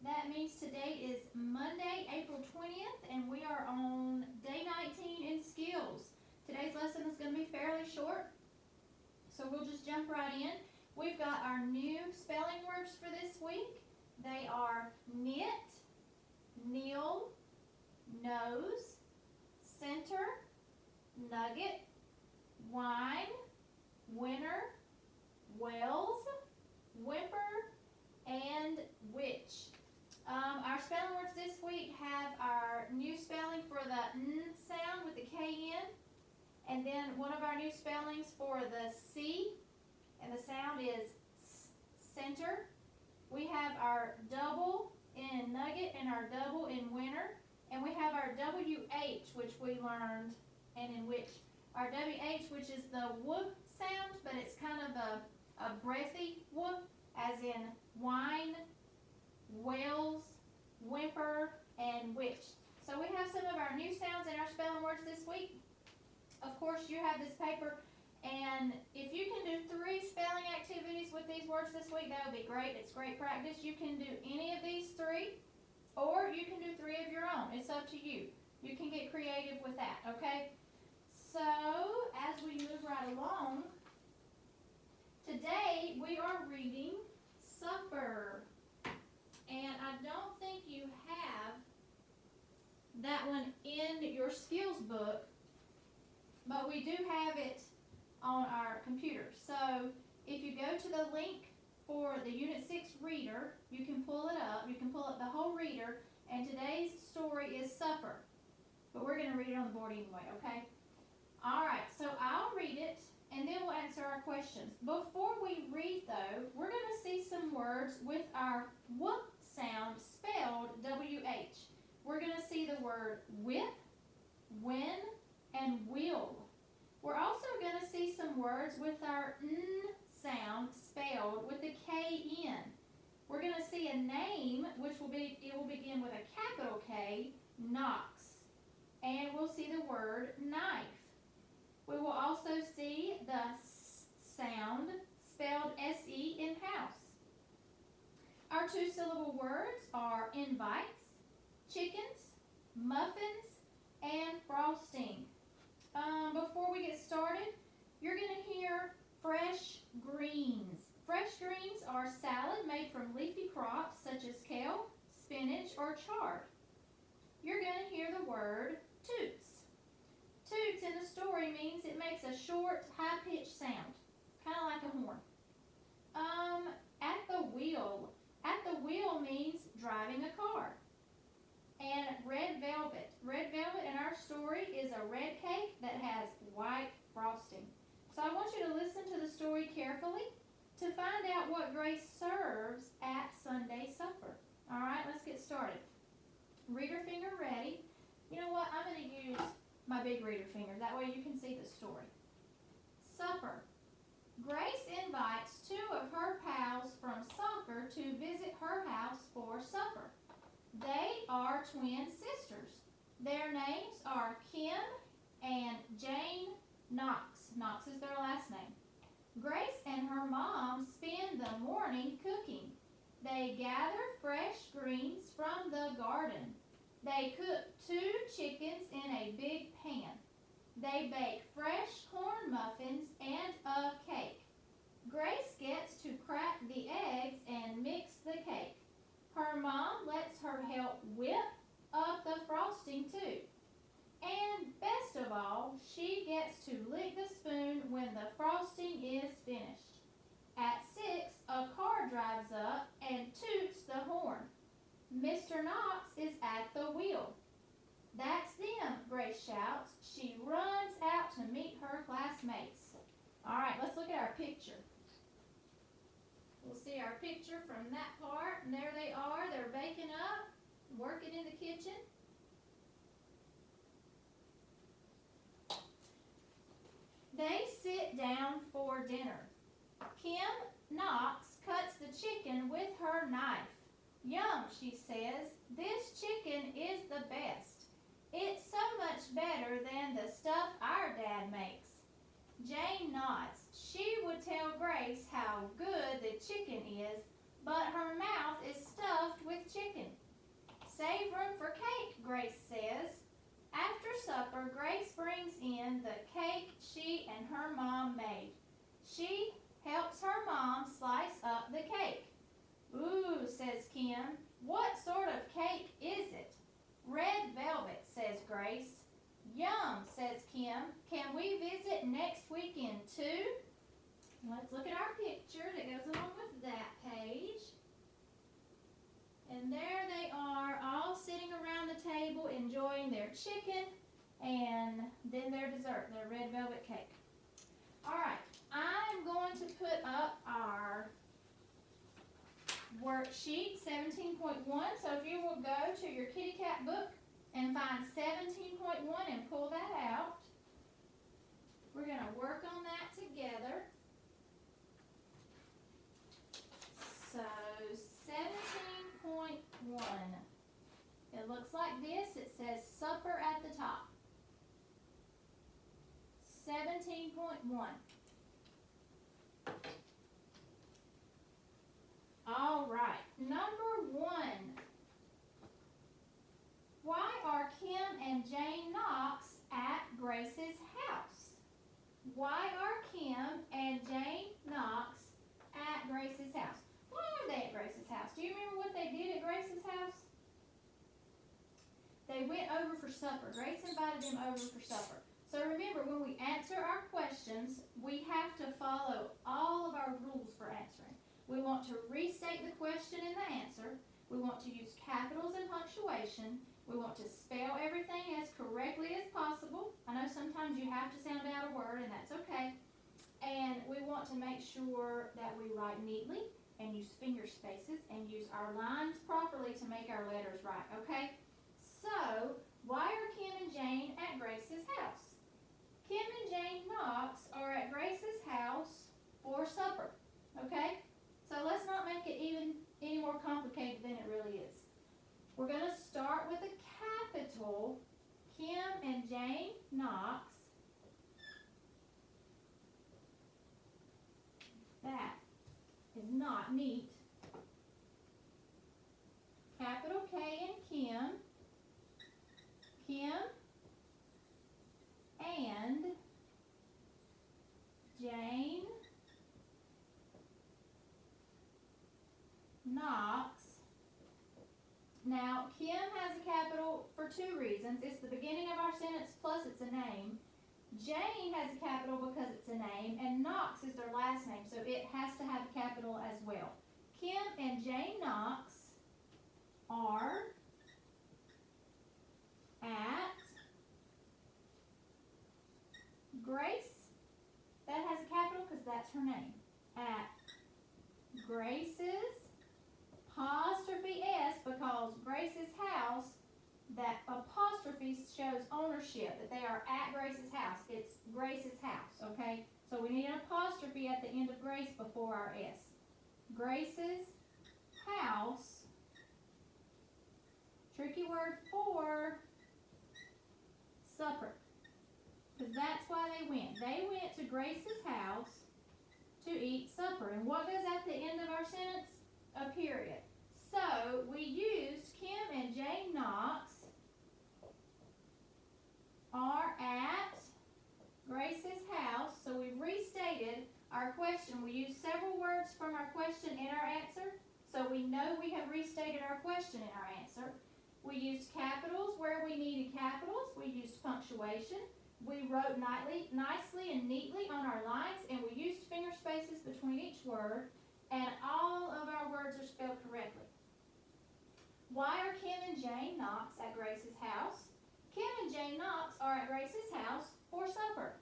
That means today is Monday, April 20th, and we are on day 19 in skills. Today's lesson is going to be fairly short, so we'll just jump right in. We've got our new spelling words for this week. They are knit, kneel, nose, center, nugget, wine, winter, wells, whimper, and witch. Our spelling words this week have our new spelling for the N sound with the K-N, and then one of our new spellings for the C, and the sound is S, center. We have our double in nugget and our double in winter, and we have our WH, which we learned, and in which our WH, which is the W sound, but it's kind of a breathy W, as in wine, wells, whimper, and witch. So we have some of our new sounds in our spelling words this week. Of course, you have this paper, and if you can do 3 spelling activities with these words this week, that would be great. It's great practice. You can do any of these 3, or you can do 3 of your own. It's up to you. You can get creative with that, okay? So, as we move right along, today we are reading Supper. And I don't think you have that one in your skills book, but we do have it on our computer. So if you go to the link for the Unit 6 reader, you can pull it up. You can pull up the whole reader, and today's story is Supper. But we're going to read it on the board anyway, okay? All right, so I'll read it, and then we'll answer our questions. Before we read, though, we're going to see some words with our W sound spelled W-H. We're going to see the word whip, win, and will. We're also going to see some words with our N sound spelled with the K-N. We're going to see a name, which will begin with a capital K, Knox. And we'll see the word knife. We will also see the S sound spelled S-E in house. Our 2-syllable words are invites, chickens, muffins, and frosting. Before we get started, you're going to hear fresh greens. Fresh greens are salad made from leafy crops such as kale, spinach, or chard. You're going to hear the word toots. Toots in the story means it makes a short, high-pitched sound, kind of like a horn. At the wheel. At the wheel means driving a car. And red velvet. Red velvet in our story is a red cake that has white frosting. So I want you to listen to the story carefully to find out what Grace serves at Sunday supper. All right, let's get started. Reader finger ready. You know what? I'm going to use my big reader finger. That way you can see the story. Supper. Grace invites 2 of her pals from soccer to visit her house for supper. They are twin sisters. Their names are Kim and Jane Knox. Knox is their last name. Grace and her mom spend the morning cooking. They gather fresh greens from the garden. They cook 2 chickens in a big pan. They bake fresh corn muffins and a cake. Grace gets to crack the eggs and mix the cake. Her mom lets her help whip up the frosting too. And best of all, she gets to lick the spoon when the frosting is finished. At 6, a car drives up and toots the horn. Mr. Knox is at the wheel. That's them, Grace shouts. She runs out to meet her classmates. All right, let's look at our picture. We'll see our picture from that part, and there they are. They're baking up, working in the kitchen. They sit down for dinner. Kim Knox cuts the chicken with her knife. Yum, she says. This chicken is the best. It's so much better than the stuff our dad makes. Jane nods. She would tell Grace how good the chicken is, but her mouth is stuffed with chicken. Save room for cake, Grace says. After supper, Grace brings in the cake she and her mom made. She helps her mom slice up the cake. Ooh, says Kim. What sort of cake is it? Red velvet, says Grace. Yum, says Kim. Can we visit next weekend too? Let's look at our picture that goes along with that page. And there they are, all sitting around the table enjoying their chicken and then their dessert, their red velvet cake. All right, I'm going to put up our worksheet 17.1. So if you will go to your kitty cat book and find 17.1 and pull that out. We're going to work on that together. So 17.1. It looks like this. It says supper at the top. 17.1. All right, number 1. Why are Kim and Jane Knox at Grace's house? Why are Kim and Jane Knox at Grace's house? Why are they at Grace's house? Do you remember what they did at Grace's house? They went over for supper. Grace invited them over for supper. So remember, when we answer our questions, we have to follow all of our rules for answering. We want to restate the question and the answer. We want to use capitals and punctuation. We want to spell everything as correctly as possible. I know sometimes you have to sound out a word, and that's okay. And we want to make sure that we write neatly and use finger spaces and use our lines properly to make our letters right, okay? So, why are Kim and Jane at Grace's house? Kim and Jane Knox are at Grace's house for supper, okay? So let's not make it even any more complicated than it really is. We're going to start with a capital, Kim and Jane Knox. That is not neat. Capital K and Kim. Kim and Jane Knox. Now, Kim has a capital for 2 reasons. It's the beginning of our sentence plus it's a name. Jane has a capital because it's a name, and Knox is their last name, so it has to have a capital as well. Kim and Jane Knox are at Grace. That has a capital because that's her name. At Grace's apostrophe S, because Grace's house, that apostrophe shows ownership, that they are at Grace's house. It's Grace's house, okay? So we need an apostrophe at the end of Grace before our S. Grace's house, tricky word for supper, because that's why they went. They went to Grace's house to eat supper. And what goes at the end of our sentence? A period. So we used Kim and Jane Knox are at Grace's house. So we restated our question. We used several words from our question in our answer. So we know we have restated our question in our answer. We used capitals where we needed capitals. We used punctuation. We wrote nicely and neatly on our lines, and we used finger spaces between each word, and all of our words are spelled correctly. Why are Kim and Jane Knox at Grace's house? Kim and Jane Knox are at Grace's house for supper.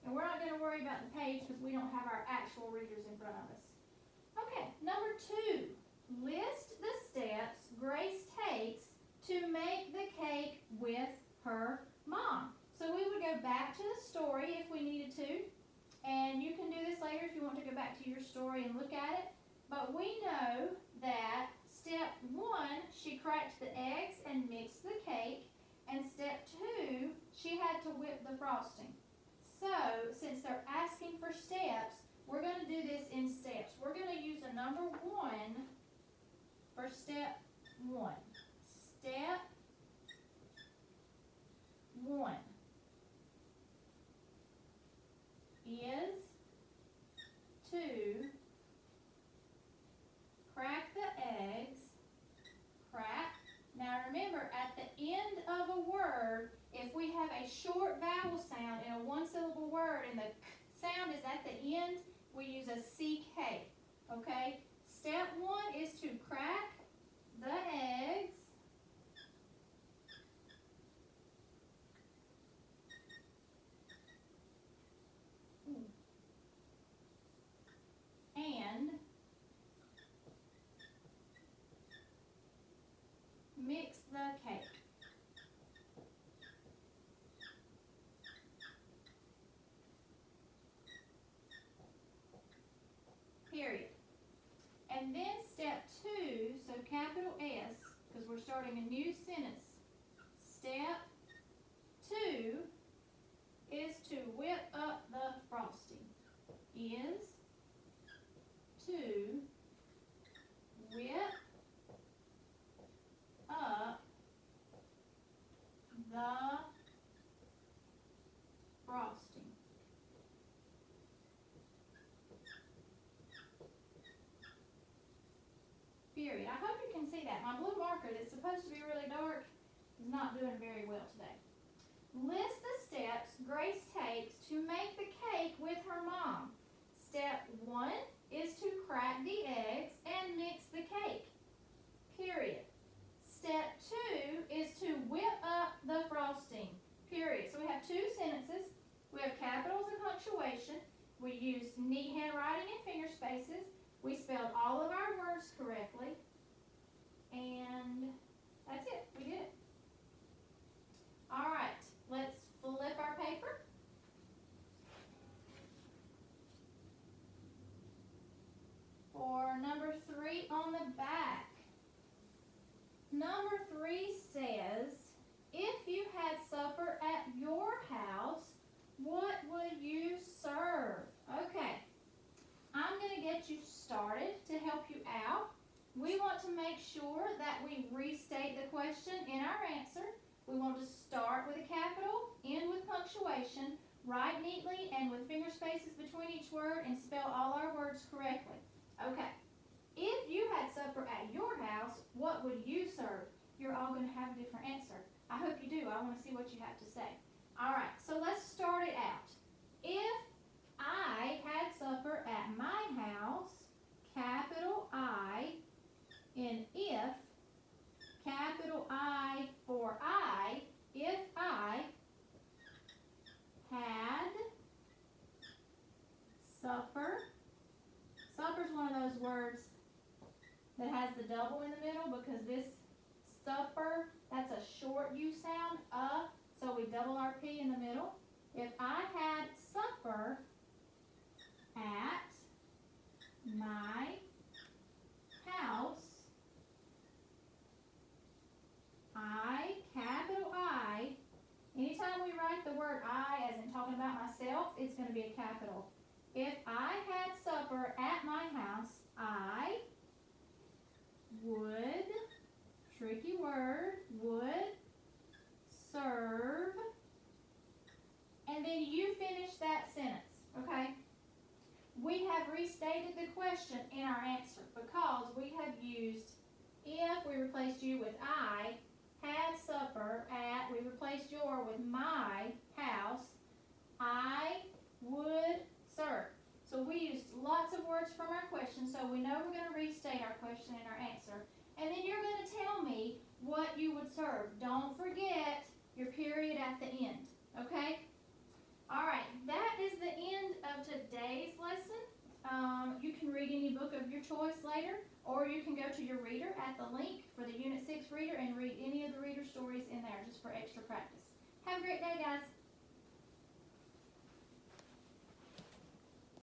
And we're not going to worry about the page because we don't have our actual readers in front of us. Okay, number 2. List the steps Grace takes to make the cake with her mom. So we would go back to the story if we needed to. And you can do this later if you want to go back to your story and look at it. But we know that step 1, she cracked the eggs and mixed the cake. And step 2, she had to whip the frosting. So, since they're asking for steps, we're going to do this in steps. We're going to use a number number 1 for step 1. Step 1 is to crack the eggs. Crack. Now remember, at the end of a word, if we have a short vowel sound in a one-syllable word and the k sound is at the end, we use a CK. Okay? Step 1 is to crack the eggs. And mix the cake. Period. And then step 2, so capital S, because we're starting a new sentence. Step 2 is to whip up the frosting. Is to whip up the frosting. Period. I hope you can see that. My blue marker that's supposed to be really dark is not doing very well today. List the steps Grace takes to make the cake with her mom. Step 1 is to crack the eggs and mix the cake. Period. Step 2 is to whip up the frosting. Period. So we have 2 sentences. We have capitals and punctuation. We used neat handwriting and finger spaces. We spelled all of our words correctly. And that's it. We did it. All right. Let's flip our paper. For number 3 on the back. Number 3 says, if you had supper at your house, what would you serve? Okay, I'm going to get you started to help you out. We want to make sure that we restate the question in our answer. We want to start with a capital, end with punctuation, write neatly and with finger spaces between each word, and spell all our words correctly. Okay, if you had supper at your house, what would you serve? You're all going to have a different answer. I hope you do. I want to see what you have to say. All right, so let's start it out. If I had supper at my house, capital I, in if, capital I for I, if I had supper. Supper is one of those words that has the double in the middle because this supper, that's a short U sound, so we double our P in the middle. If I had supper at my house, I, capital I, anytime we write the word I as in talking about myself, it's going to be a capital. If I had supper at my house, I would, tricky word, would serve, and then you finish that sentence, okay? We have restated the question in our answer because we have used if, we replaced you with I, had supper at, we replaced your with my house, I would serve. So we used lots of words from our question, so we know we're going to restate our question and our answer. And then you're going to tell me what you would serve. Don't forget your period at the end, okay? All right, that is the end of today's lesson. You can read any book of your choice later, or you can go to your reader at the link for the Unit 6 reader and read any of the reader stories in there just for extra practice. Have a great day, guys.